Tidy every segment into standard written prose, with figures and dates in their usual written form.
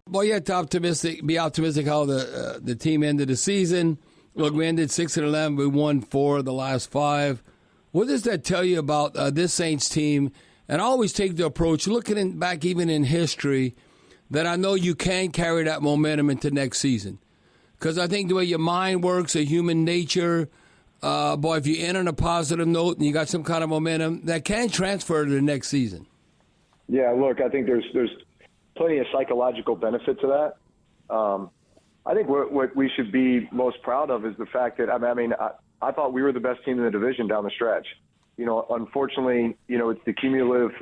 Well, you have to be optimistic how the team ended the season. Look, we ended 6-11. We won 4 of the last 5. What does that tell you about this Saints team? And I always take the approach, looking back even in history, that I know you can carry that momentum into next season. Because I think the way your mind works, a human nature, boy, if you end on a positive note and you got some kind of momentum, that can transfer to the next season. Yeah, look, I think there's plenty of psychological benefit to that. I think what we should be most proud of is the fact that, I thought we were the best team in the division down the stretch. Unfortunately, it's the cumulative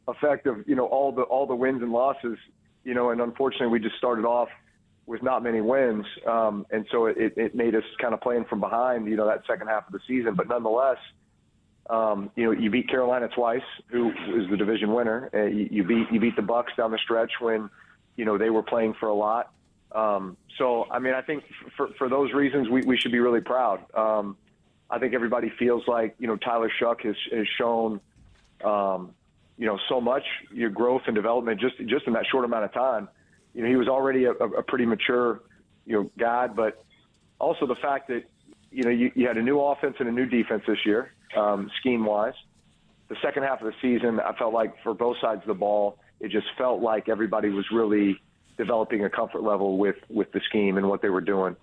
effect of, all the wins and losses, and unfortunately we just started off with not many wins. And so it made us kind of playing from behind, that second half of the season. But nonetheless, you beat Carolina twice, who is the division winner. You beat the Bucks down the stretch when, they were playing for a lot. I think for those reasons, we should be really proud. I think everybody feels like, Tyler Shough has shown, so much your growth and development just in that short amount of time. He was already a pretty mature, guy, but also the fact that, you had a new offense and a new defense this year, scheme-wise. The second half of the season, I felt like for both sides of the ball, it just felt like everybody was really developing a comfort level with the scheme and what they were doing.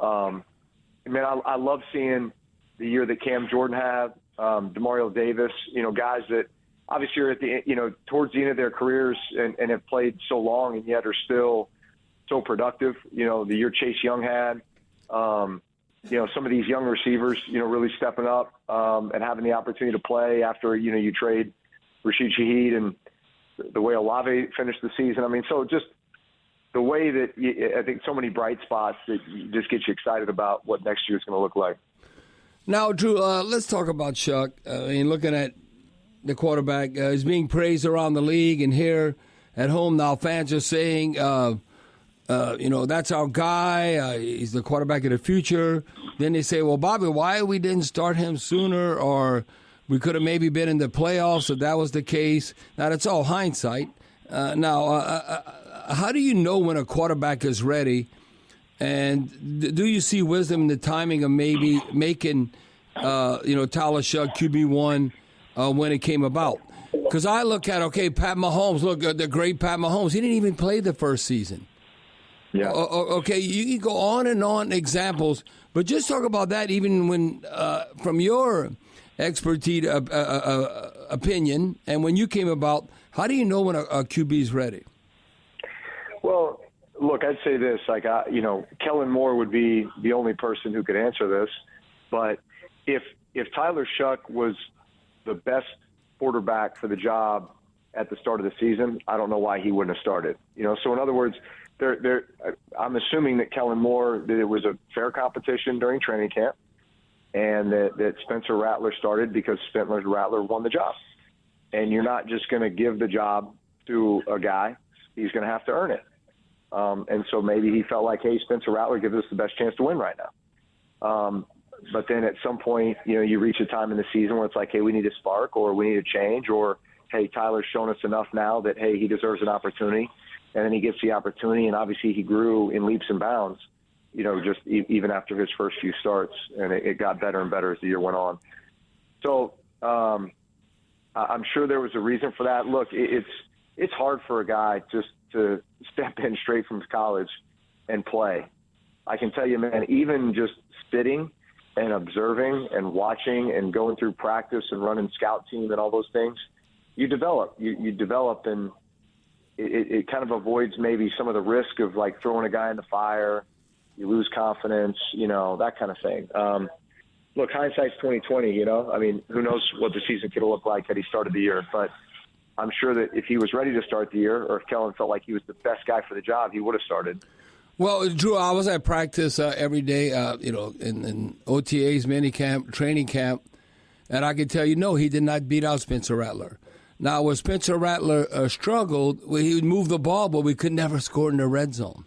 I love seeing the year that Cam Jordan had, DeMario Davis, guys that obviously are at the, towards the end of their careers and have played so long and yet are still so productive. The year Chase Young had, some of these young receivers, really stepping up and having the opportunity to play after, you trade Rashid Shaheed and the way Olave finished the season. So just the way that I think so many bright spots that just get you excited about what next year is going to look like. Now, Drew, let's talk about Shough. Looking at the quarterback, he's being praised around the league and here at home now. Fans are saying, that's our guy. He's the quarterback of the future. Then they say, well, Bobby, why we didn't start him sooner? Or we could have maybe been in the playoffs if that was the case. Now, that's all hindsight. How do you know when a quarterback is ready? And do you see wisdom in the timing of maybe making, Tyler Shough QB1 when it came about? Because I look at, Pat Mahomes, the great Pat Mahomes, he didn't even play the first season. Yeah. Okay, you can go on and on examples, but just talk about that even when, from your expertise opinion, and when you came about, how do you know when a QB is ready? Well, look, I'd say this, Kellen Moore would be the only person who could answer this, but if Tyler Shough was the best quarterback for the job at the start of the season, I don't know why he wouldn't have started. So in other words, I'm assuming that Kellen Moore, that it was a fair competition during training camp, and that Spencer Rattler started because Spencer Rattler won the job. And you're not just going to give the job to a guy. He's going to have to earn it. And so maybe he felt like, hey, Spencer Rattler gives us the best chance to win right now. But then at some point, you reach a time in the season where it's like, hey, we need a spark, or we need a change, or, hey, Tyler's shown us enough now that, hey, he deserves an opportunity. And then he gets the opportunity, and obviously he grew in leaps and bounds, just even after his first few starts, and it got better and better as the year went on. So I'm sure there was a reason for that. Look, it's hard for a guy just to step in straight from college and play. I can tell you, man, even just sitting and observing and watching and going through practice and running scout team and all those things, you develop. You develop, and it kind of avoids maybe some of the risk of like throwing a guy in the fire. You lose confidence, that kind of thing. Look, hindsight's 20/20. Who knows what the season could have looked like had he started the year, but I'm sure that if he was ready to start the year, or if Kellen felt like he was the best guy for the job, he would have started. Well, Drew, I was at practice every day, in OTAs, minicamp, training camp, and I can tell you, no, he did not beat out Spencer Rattler. Now, when Spencer Rattler struggled, he would move the ball, but we could never score in the red zone,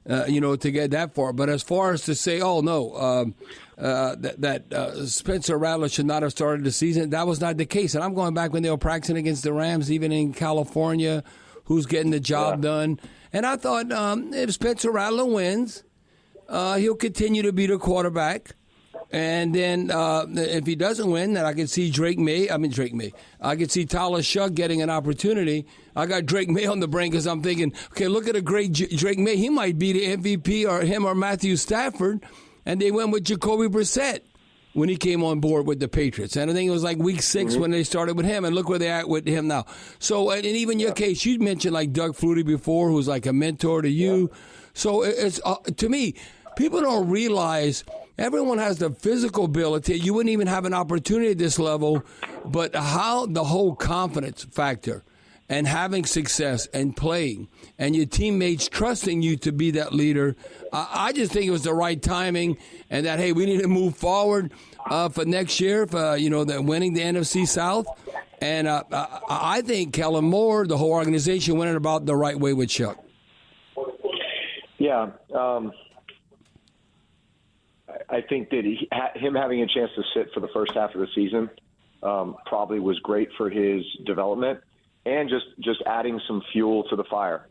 to get that far. But as far as to say, that Spencer Rattler should not have started the season, that was not the case. And I'm going back when they were practicing against the Rams, even in California, who's getting the job done. And I thought if Spencer Rattler wins, he'll continue to be the quarterback. And then if he doesn't win, then I can see I can see Tyler Shough getting an opportunity. I got Drake May on the brain because I'm thinking, okay, look at a great Drake May. He might be the MVP or him or Matthew Stafford. And they went with Jacoby Brissett when he came on board with the Patriots. And I think it was like week 6 when they started with him. And look where they're at with him now. So, and even your case, you mentioned like Doug Flutie before, who's like a mentor to you. Yeah. So it's to me, people don't realize everyone has the physical ability. You wouldn't even have an opportunity at this level, but how the whole confidence factor and having success and playing and your teammates trusting you to be that leader, I just think it was the right timing and that, hey, we need to move forward for next year for, winning the NFC South. And I think Kellen Moore, the whole organization, went about the right way with Shough. Yeah. I think that him having a chance to sit for the first half of the season probably was great for his development and just adding some fuel to the fire.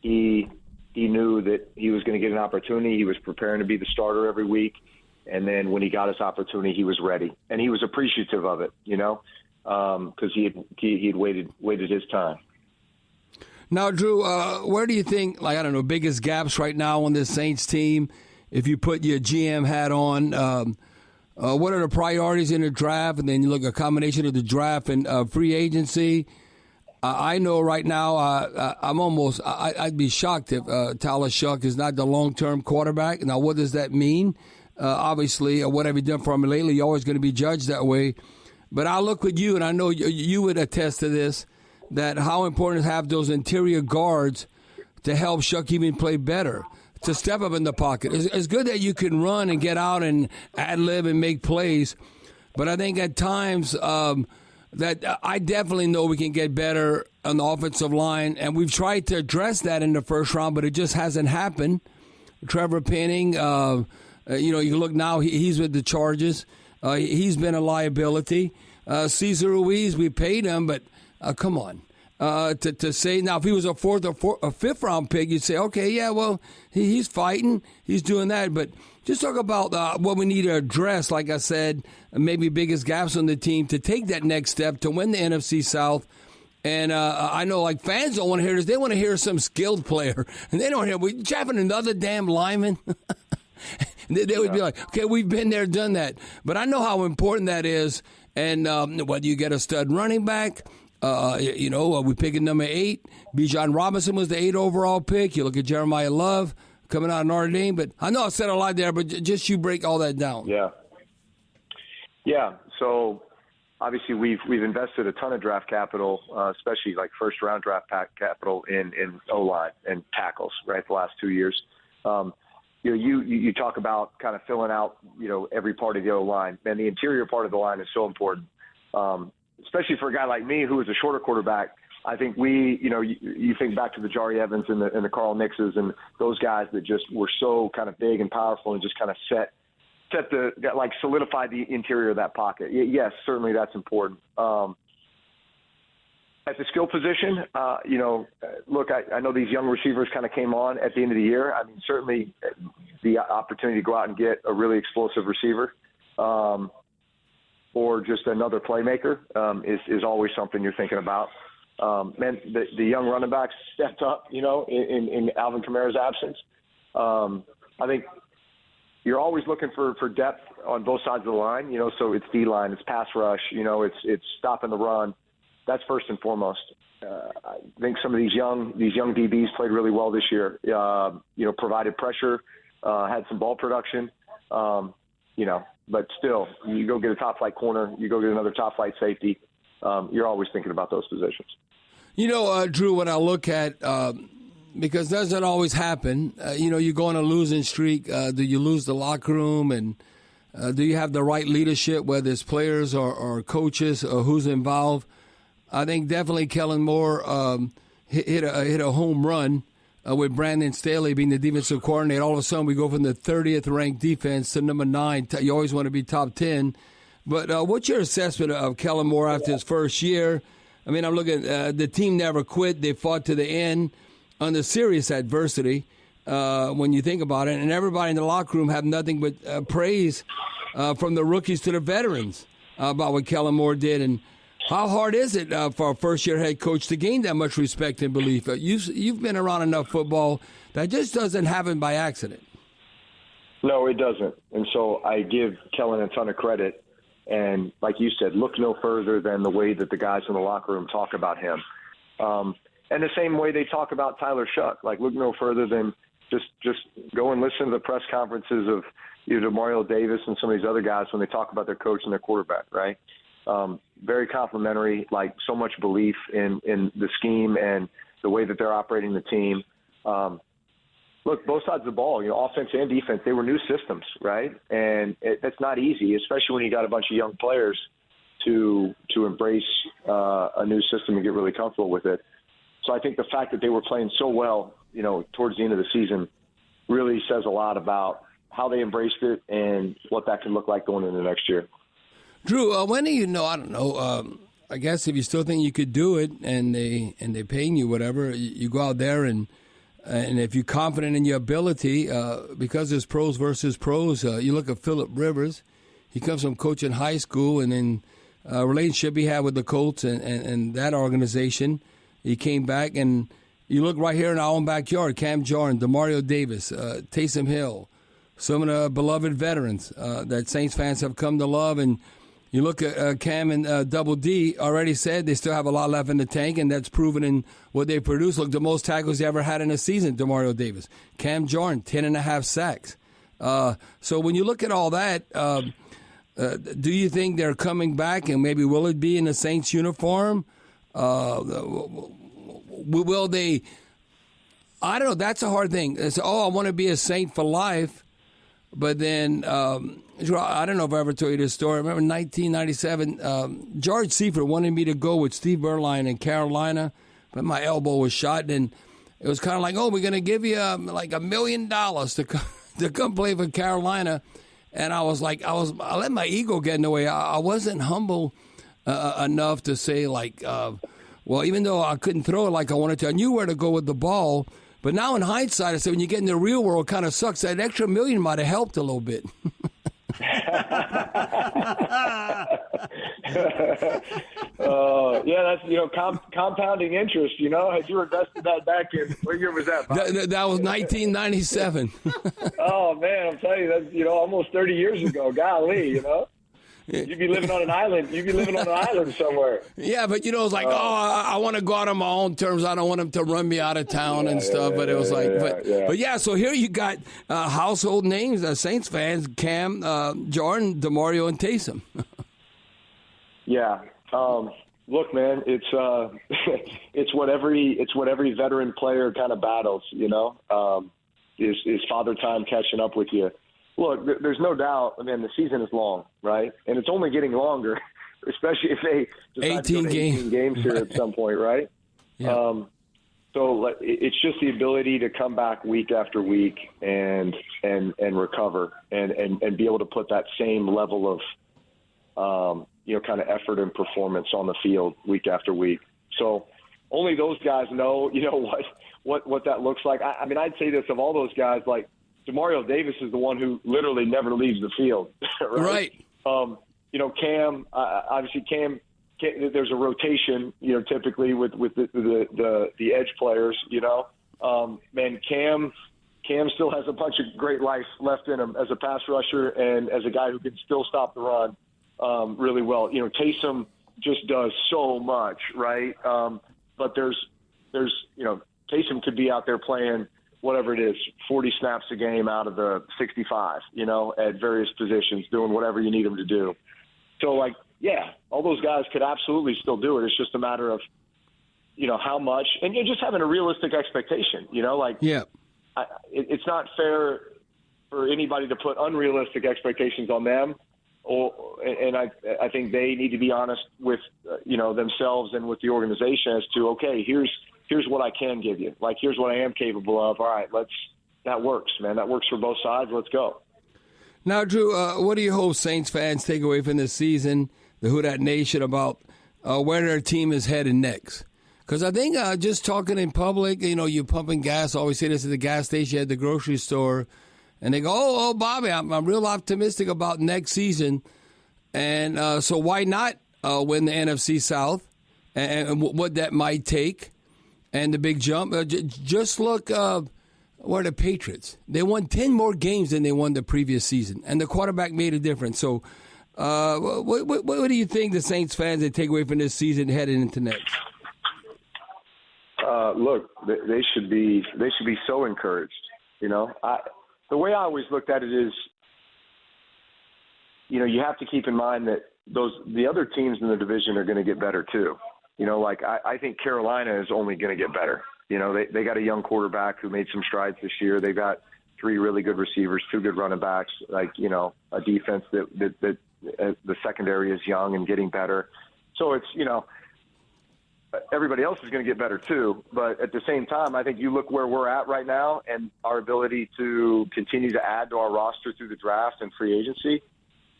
He knew that he was going to get an opportunity. He was preparing to be the starter every week. And then when he got his opportunity, he was ready. And he was appreciative of it, because he had waited his time. Now, Drew, where do you think, biggest gaps right now on this Saints team? If you put your GM hat on, what are the priorities in the draft? And then you look at a combination of the draft and free agency. I know right now I'd be shocked if Tyler Shough is not the long-term quarterback. Now, what does that mean? Obviously, what have you done for him lately? You're always going to be judged that way. But I look with you, and I know you would attest to this, that how important is to have those interior guards to help Shough even play better, to step up in the pocket. It's good that you can run and get out and ad-lib and make plays, but I think at times that I definitely know we can get better on the offensive line, and we've tried to address that in the first round, but it just hasn't happened. Trevor Penning, you look now, he's with the Chargers. He's been a liability. Cesar Ruiz, we paid him, but come on. To say now, if he was a fourth or a fifth round pick, you'd say, okay, yeah, well, he's fighting, he's doing that. But just talk about what we need to address. Like I said, maybe biggest gaps on the team to take that next step to win the NFC South. And I know, like, fans don't want to hear this; they want to hear some skilled player, and they don't hear we drafting another damn lineman. They would be like, okay, we've been there, done that. But I know how important that is. And whether you get a stud running back. We pick at number 8. Bijan Robinson was the 8 overall pick. You look at Jeremiah Love coming out of Notre Dame. But I know I said a lot there, but just you break all that down. Yeah. So obviously we've invested a ton of draft capital, especially like first round draft capital in O-line and tackles, right? The last 2 years. You talk about kind of filling out, every part of the O-line, and the interior part of the line is so important. Especially for a guy like me who is a shorter quarterback. I think you think back to the Jari Evans and the Carl Nixes and those guys that just were so kind of big and powerful and just kind of solidified the interior of that pocket. Yes, certainly that's important. At the skill position, look, I know these young receivers kind of came on at the end of the year. I mean, certainly the opportunity to go out and get a really explosive receiver, or just another playmaker is always something you're thinking about. The young running backs stepped up, in Alvin Kamara's absence. I think you're always looking for depth on both sides of the line, so it's D-line, it's pass rush, it's stopping the run. That's first and foremost. I think some of these young DBs played really well this year, provided pressure, had some ball production, but still, you go get a top-flight corner, you go get another top-flight safety, you're always thinking about those positions. Drew, when I look at, because doesn't always happen, you go on a losing streak, do you lose the locker room, and do you have the right leadership, whether it's players or coaches or who's involved? I think definitely Kellen Moore hit a home run with Brandon Staley being the defensive coordinator. All of a sudden, we go from the 30th ranked defense to number 9. You always want to be top 10. But what's your assessment of Kellen Moore after his first year? I mean, I'm looking, the team never quit. They fought to the end under serious adversity when you think about it. And everybody in the locker room have nothing but praise from the rookies to the veterans about what Kellen Moore did. And how hard is it for a first-year head coach to gain that much respect and belief? You've been around enough football that just doesn't happen by accident. No, it doesn't. And so I give Kellen a ton of credit. And like you said, look no further than the way that the guys in the locker room talk about him. And the same way they talk about Tyler Shough. Like, look no further than just go and listen to the press conferences of Demario Davis and some of these other guys when they talk about their coach and their quarterback, right? Very complimentary, like so much belief in the scheme and the way that they're operating the team. Look, both sides of the ball, offense and defense, they were new systems, right? And that's not easy, especially when you got a bunch of young players to embrace a new system and get really comfortable with it. So I think the fact that they were playing so well, towards the end of the season really says a lot about how they embraced it and what that can look like going into next year. Drew, when do you know? I don't know. I guess if you still think you could do it and they're paying you whatever, you go out there and if you're confident in your ability, because there's pros versus pros, you look at Phillip Rivers. He comes from coaching high school, and then a relationship he had with the Colts and that organization. He came back, and you look right here in our own backyard, Cam Jordan, Demario Davis, Taysom Hill, some of the beloved veterans that Saints fans have come to love. And you look at Cam and Double D already said they still have a lot left in the tank, and that's proven in what they produce. Look, the most tackles they ever had in a season, Demario Davis. Cam Jordan, 10.5 sacks. So when you look at all that, do you think they're coming back, and maybe will it be in the Saints uniform? Will they? I don't know. That's a hard thing. It's, I want to be a Saint for life. But then, I don't know if I ever told you this story. I remember in 1997, George Seifert wanted me to go with Steve Berline in Carolina, but my elbow was shot. And it was kind of like, we're going to give you like $1 million to come play for Carolina. And I was like, I let my ego get in the way. I wasn't humble enough to say like, well, even though I couldn't throw it like I wanted to, I knew where to go with the ball. But now in hindsight, I said, when you get in the real world, it kind of sucks. That extra $1 million might have helped a little bit. Yeah, that's, compounding interest, Had you invested that back in, what year was that? That was 1997. Oh, man, I'm telling you, that's, almost 30 years ago. Golly, You'd be living on an island. You'd be living on an island somewhere. Yeah, but it's like, I want to go out on my own terms. I don't want them to run me out of town and stuff. But it was but yeah. So here you got household names, Saints fans: Cam, Jordan, Demario, and Taysom. Yeah. Look, man, it's what every veteran player kind of battles. Is father time catching up with you? Look, there's no doubt, the season is long, right? And it's only getting longer, especially if they decide to go to 18 games here at some point, right? Yeah. So it's just the ability to come back week after week and recover and be able to put that same level of, kind of effort and performance on the field week after week. So only those guys know, what that looks like. I'd say this of all those guys, like, Demario Davis is the one who literally never leaves the field, right? Cam, obviously Cam, there's a rotation, typically with the edge players, man, Cam still has a bunch of great life left in him as a pass rusher and as a guy who can still stop the run really well. Taysom just does so much, right? But there's Taysom could be out there playing whatever it is, 40 snaps a game out of the 65, at various positions, doing whatever you need them to do. So, all those guys could absolutely still do it. It's just a matter of, how much, and just having a realistic expectation, it's not fair for anybody to put unrealistic expectations on them. And I think they need to be honest with, themselves and with the organization as to, okay, here's what I can give you. Like, here's what I am capable of. All right, that works, man. That works for both sides. Let's go. Now, Drew, what do you hope Saints fans take away from this season, the Who Dat Nation, about where their team is headed next. Because I think just talking in public, you're pumping gas. I always say this at the gas station, at the grocery store. And they go, oh, Bobby, I'm real optimistic about next season. And so why not win the NFC South and what that might take and the big jump? Just look where the Patriots. They won 10 more games than they won the previous season. And the quarterback made a difference. So what do you think the Saints fans they take away from this season heading into next? Look, they should be so encouraged. The way I always looked at it is, you have to keep in mind that the other teams in the division are going to get better too. I think Carolina is only going to get better. They got a young quarterback who made some strides this year. They got 3 really good receivers, 2 good running backs, a defense that the secondary is young and getting better. So it's, everybody else is going to get better too. But at the same time, I think you look where we're at right now and our ability to continue to add to our roster through the draft and free agency.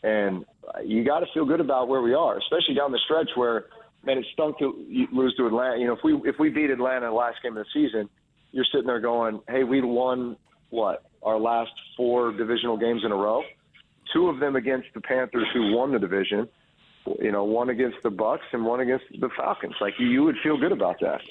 And you got to feel good about where we are, especially down the stretch where, man, it stunk to lose to Atlanta. If we beat Atlanta in the last game of the season, you're sitting there going, hey, we won our last 4 divisional games in a row, 2 of them against the Panthers who won the division. 1 against the Bucks and 1 against the Falcons. You would feel good about that.